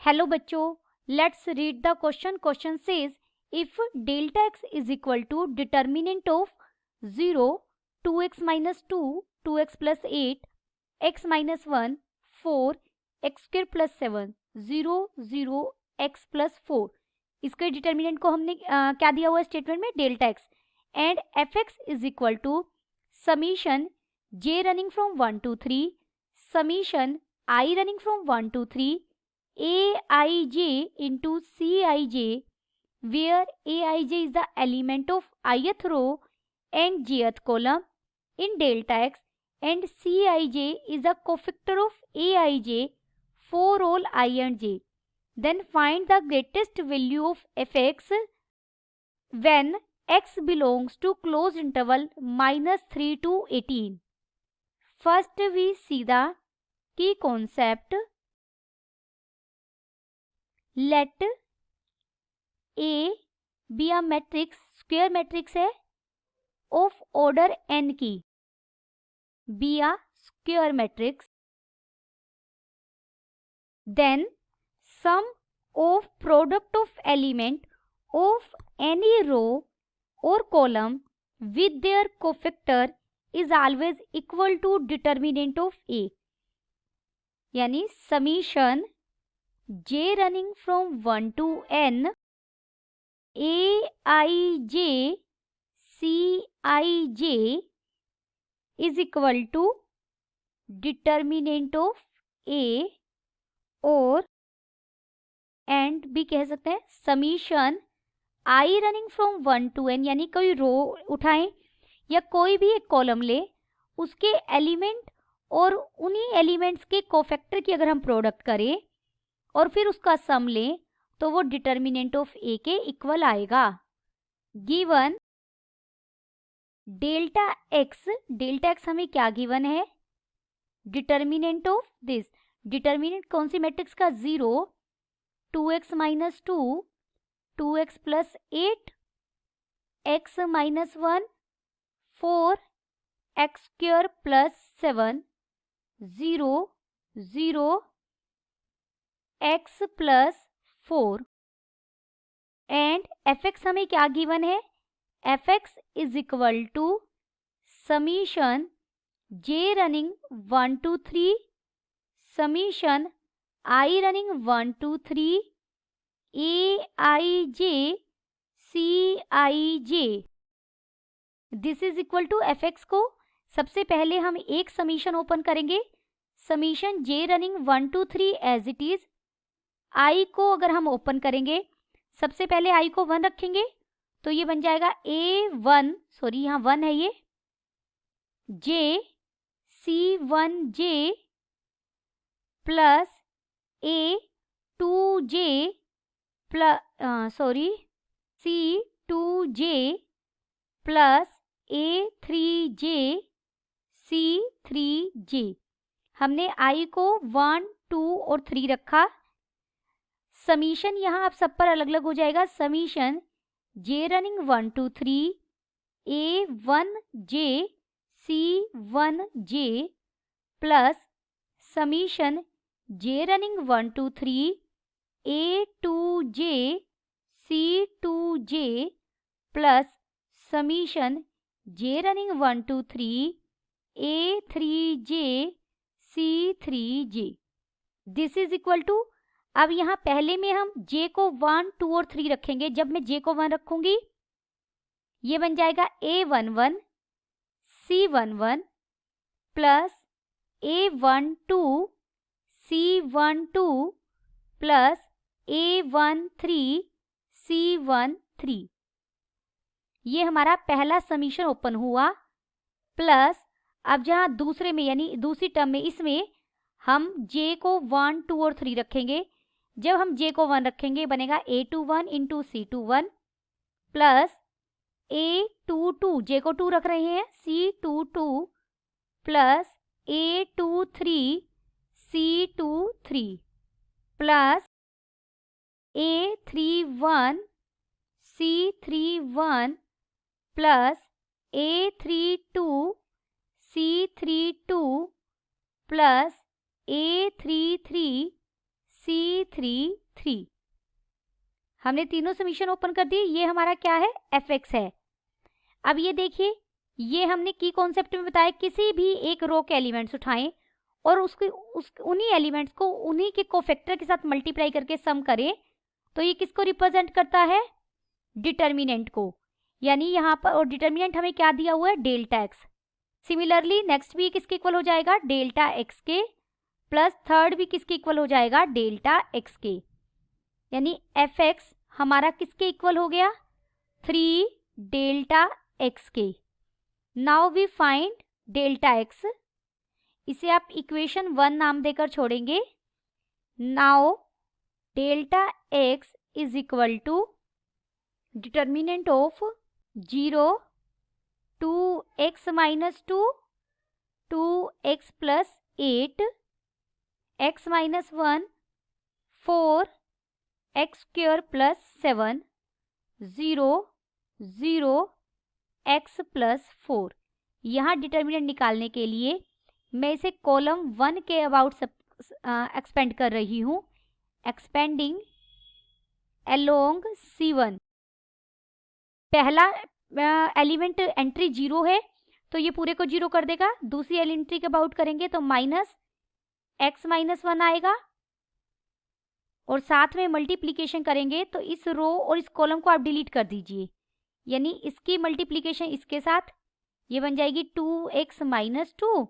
Hello बच्चों, let's read the question. Question says if delta x is equal to determinant of 0, 2x minus 2, 2x plus 8, x minus 1, 4, x square plus 7, 0, 0, x plus 4. इसके determinant को हमने क्या दिया हुआ है statement में? Delta x. And f x is equal to summation j running from 1 to 3, summation I running from 1 to 3, aij into cij, where aij is the element of ith row and jth column in delta x, and cij is the cofactor of aij for all I and j. Then find the greatest value of fx when x belongs to closed interval -3 to 18. First we see the key concept. Let A be a matrix, square matrix है of order n की, be a square matrix. Then sum of product of element of any row or column with their cofactor is always equal to determinant of A. यानी summation j running from 1 to n aij cij is equal to determinant of A, और and भी कह सकते हैं summation I running from 1 to n, यानी कोई रो उठाएं या कोई भी एक कॉलम ले, उसके एलिमेंट और उन्हीं एलिमेंट्स के कोफैक्टर की अगर हम प्रोडक्ट करें और फिर उसका सम लें तो वो डिटर्मिनेंट ऑफ ए के इक्वल आएगा. गिवन डेल्टा एक्स हमें क्या गिवन है? Determinant of this. डिटर्मिनेंट कौन सी मैट्रिक्स का? 0, 2x minus 2, 2x plus 8, x minus 1, 4, x square plus 7, 0, 0, x plus 4. And f x हमें क्या गिवन है? F x is equal to summation j running 1 to 3, summation I running 1 to 3 aij cij. This is equal to f x को सबसे पहले हम एक summation open करेंगे, summation j running 1 to 3 as it is. I को अगर हम open करेंगे, सबसे पहले I को 1 रखेंगे तो ये बन जाएगा a1, सॉरी यहाँ 1 है ये, j c1j plus a2j plus c2j plus a3j c3j. हमने I को 1, 2 और 3 रखा. समीशन यहाँ आप सब पर अलग अलग हो जाएगा. Summation j running 1 to 3 a1j c1j plus summation j running 1 to 3 a2j c2j plus summation j running 1 to 3 a3j c3j. This is equal to, अब यहाँ पहले में हम j को 1, 2 और 3 रखेंगे. जब मैं j को 1 रखूंगी ये बन जाएगा a11 c11 plus a12 c12 plus a13 c13. ये हमारा पहला समीशन ओपन हुआ. प्लस अब जहाँ दूसरे में यानी दूसरी टर्म में इसमें हम j को 1, 2 और 3 रखेंगे. जब हम j को 1 रखेंगे बनेगा a21 into c21 plus a22, j को 2 रख रहे हैं, c22 plus a23 c23 plus a31 c31 plus a32 c32 plus a33 C33। हमने तीनों समीशन ओपन कर दिए। ये हमारा क्या है, fx है। अब ये देखिए, ये हमने की कॉन्सेप्ट में बताया, किसी भी एक रो के एलिमेंट्स उठाएं और उन्हीं एलिमेंट्स को उन्हीं के कोफैक्टर के साथ मल्टीप्लाई करके सम करें, तो ये किसको रिप्रेजेंट करता है, डिटर्मिनेंट को। यानी यहाँ पर, और डिटर्मिनेंट हमें क्या दिया हुआ है, डेल्टा एक्स। सिमिलरली नेक्स्ट भी किसके इक्वल हो जाएगा, डेल्टा एक्स के, प्लस थर्ड भी किसके इक्वल हो जाएगा, डेल्टा एक्स के। यानी एफ एक्स हमारा किसके इक्वल हो गया, 3 डेल्टा एक्स के। Now we find delta x. इसे आप इक्वेशन 1 नाम देकर छोड़ेंगे। Now delta x is equal to determinant of 0, 2x minus 2, 2x plus 8, x minus 1, 4, x square plus 7, 0, 0, x plus 4। यहाँ डिटर्मिनेंट निकालने के लिए मैं इसे कॉलम 1 के अबाउट एक्सपेंड कर रही हूँ। Expanding along C1। पहला एलिमेंट एंट्री 0 है तो ये पूरे को 0 कर देगा। दूसरी एंट्री के अबाउट करेंगे तो माइनस x माइनस 1 आएगा, और साथ में मल्टीप्लीकेशन करेंगे तो इस रो और इस कॉलम को आप डिलीट कर दीजिए। यानी इसकी मल्टीप्लीकेशन इसके साथ, ये बन जाएगी 2x minus 2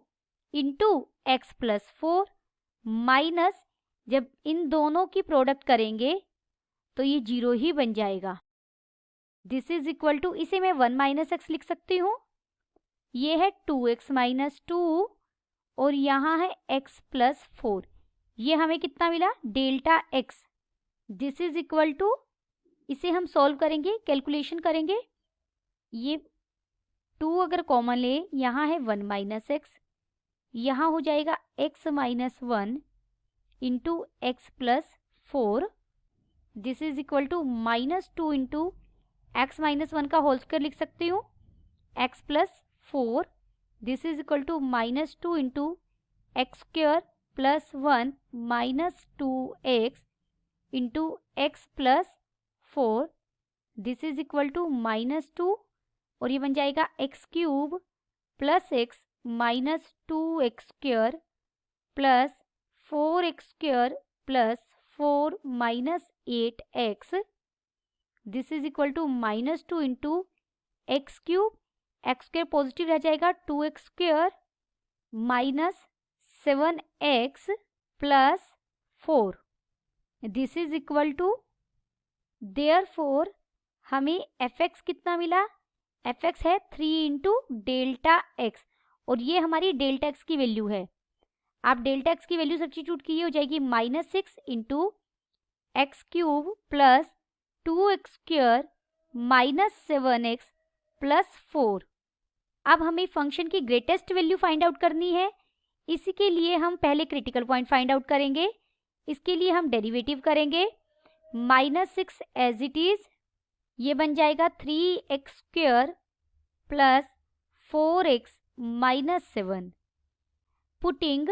into x plus 4, minus जब इन दोनों की प्रोडक्ट करेंगे तो ये 0 ही बन जाएगा। दिस इज इक्वल टू, इसे मैं 1 माइनस एक्स लिख सकती हूँ। ये है 2x माइनस 2 और यहाँ है x प्लस 4। ये हमें कितना मिला, delta x। This is equal to, इसे हम सॉल्व करेंगे, कैलकुलेशन करेंगे। ये 2 अगर कॉमन ले, यहाँ है 1 माइनस एक्स, यहाँ हो जाएगा x minus 1 into x plus 4। This is equal to minus 2 into x minus 1 का होल स्क्वायर लिख सकती हूँ, x plus 4। This is equal to minus 2 into x square plus 1 minus 2x into x plus 4। This is equal to minus 2, और ये बन जाएगा x cube plus x minus 2x square plus 4x square plus 4 minus 8x। This is equal to minus 2 into x cube, x square positive रह जाएगा, 2x square minus 7x plus 4। This is equal to, therefore हमें fx कितना मिला, fx है 3 into delta x, और ये हमारी delta x की वैल्यू है। आप डेल्टा एक्स की वैल्यू सब्स्टिट्यूट कीजिए, हो जाएगी minus 6 into x cube plus 2x square minus 7x plus 4। अब हमें फंक्शन की ग्रेटेस्ट वैल्यू फाइंड आउट करनी है। इसी के लिए हम पहले क्रिटिकल पॉइंट फाइंड आउट करेंगे। इसके लिए हम डेरिवेटिव करेंगे, माइनस 6 एज इट इज, ये बन जाएगा 3x square plus 4x minus 7। Putting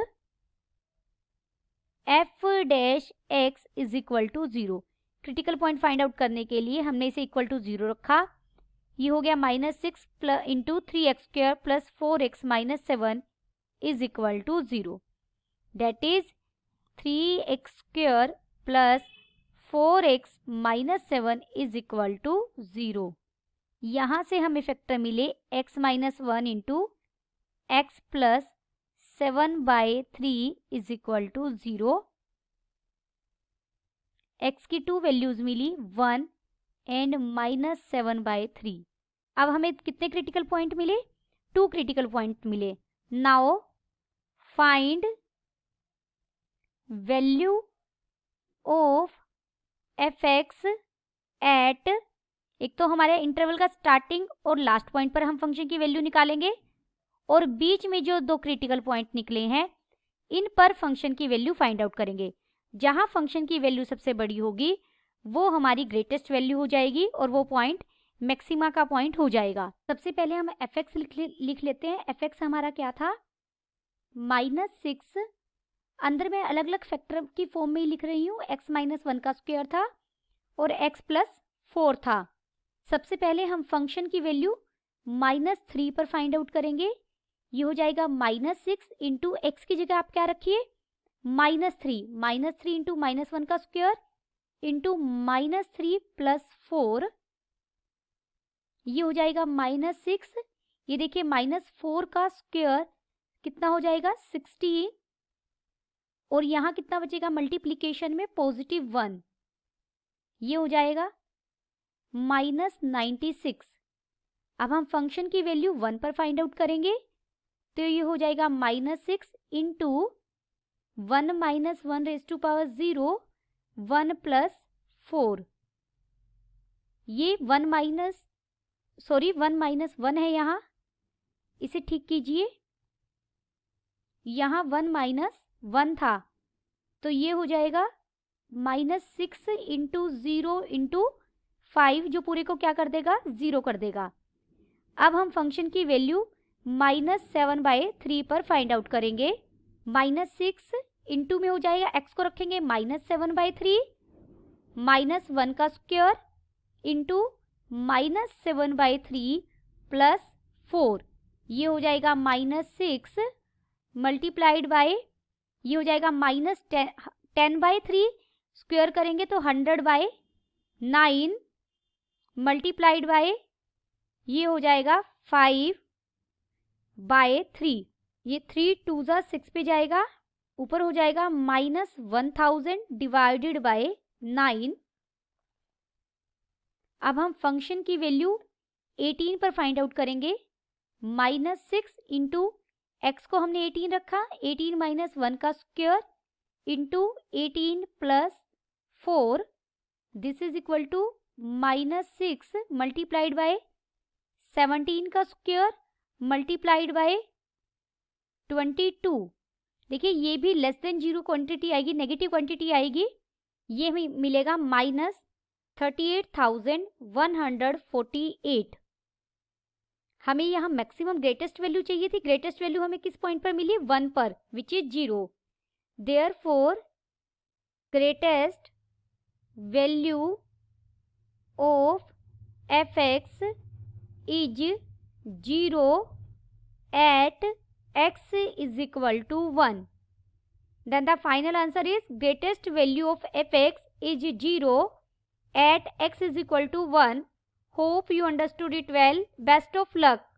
f dash x is equal to 0। Critical point find out करने के लिए हमने इसे इक्वल टू 0 रखा। ये हो गया minus 6 plus into 3x square plus 4x minus 7 is equal to 0। That is 3x square plus 4x minus 7 is equal to 0। यहाँ से हमें फैक्टर मिले x minus 1 into x plus 7/3 is equal to 0। x की 2 values milli, 1 and minus 7/3। अब हमें कितने critical point मिले, 2 critical point मिले। Now find value of fx at, एक तो हमारे इंटरवल का स्टार्टिंग और लास्ट पॉइंट पर हम फंक्शन की वैल्यू निकालेंगे, और बीच में जो 2 क्रिटिकल पॉइंट निकले हैं इन पर फंक्शन की वैल्यू फाइंड आउट करेंगे। जहां फंक्शन की वैल्यू सबसे बड़ी होगी वो हमारी ग्रेटेस्ट वैल्यू हो जाएगी, और वो पॉइंट मैक्सिमा का पॉइंट हो जाएगा। सबसे पहले हम fx लिख लेते हैं। fx हमारा क्या था, -6 अंदर मैं अलग अलग फैक्टर की फॉर्म में ही लिख रही हूँ। x माइनस 1 का स्क्वायर था और x प्लस 4 था। सबसे पहले हम फंक्शन की वैल्यू -3 पर फाइंड आउट करेंगे। ये हो जाएगा -6 इंटू एक्स की जगह आप क्या रखिए -3 इंटू -1 का स्क्वायर इंटू -3 प्लस 4, ये हो जाएगा -6। ये देखिए -4 का स्क्वायर कितना हो जाएगा 16, और यहाँ कितना बचेगा मल्टीप्लीकेशन में +1, ये हो जाएगा -96। अब हम फंक्शन की वैल्यू 1 पर फाइंड आउट करेंगे, तो ये हो जाएगा -6 into 1 minus 1 raise to power 0 1 plus 4। ये 1 माइनस 1 है, यहाँ इसे ठीक कीजिए। यहाँ 1 माइनस 1 था, तो ये हो जाएगा -6 इंटू 0 इंटू 5, जो पूरे को क्या कर देगा 0 कर देगा। अब हम फंक्शन की वैल्यू -7/3 पर फाइंड आउट करेंगे। -6 इंटू में हो जाएगा, x को रखेंगे -7/3 -1 का स्क्वायर इंटू -7/3 प्लस 4, ये हो जाएगा -6 मल्टीप्लाइड बाय, ये हो जाएगा -10/3 स्क्वायर करेंगे तो 100/9 मल्टीप्लाइड बाय, ये हो जाएगा 5/3। ये 3 2 जा 6 पे जाएगा, ऊपर हो जाएगा -1000 डिवाइडेड बाय 9। अब हम फंक्शन की वैल्यू 18 पर फाइंड आउट करेंगे। -6 इंटू एक्स को हमने 18 रखा, 18 माइनस 1 का square into 18 plus 4, this is equal to -6 multiplied by 17 का स्क्वायर मल्टीप्लाइड बाय 22। देखिए ये भी लेस देन 0 क्वांटिटी आएगी, नेगेटिव क्वांटिटी आएगी, ये हमें मिलेगा -38,148। हमें यहाँ मैक्सिमम ग्रेटेस्ट वैल्यू चाहिए थी। ग्रेटेस्ट वैल्यू हमें किस पॉइंट पर मिली 1 पर, which is 0। Therefore greatest value of f(x) is 0 at x is equal to 1. Then the final answer is greatest value of f(x) is 0 at x is equal to 1. Hope you understood it well. Best of luck.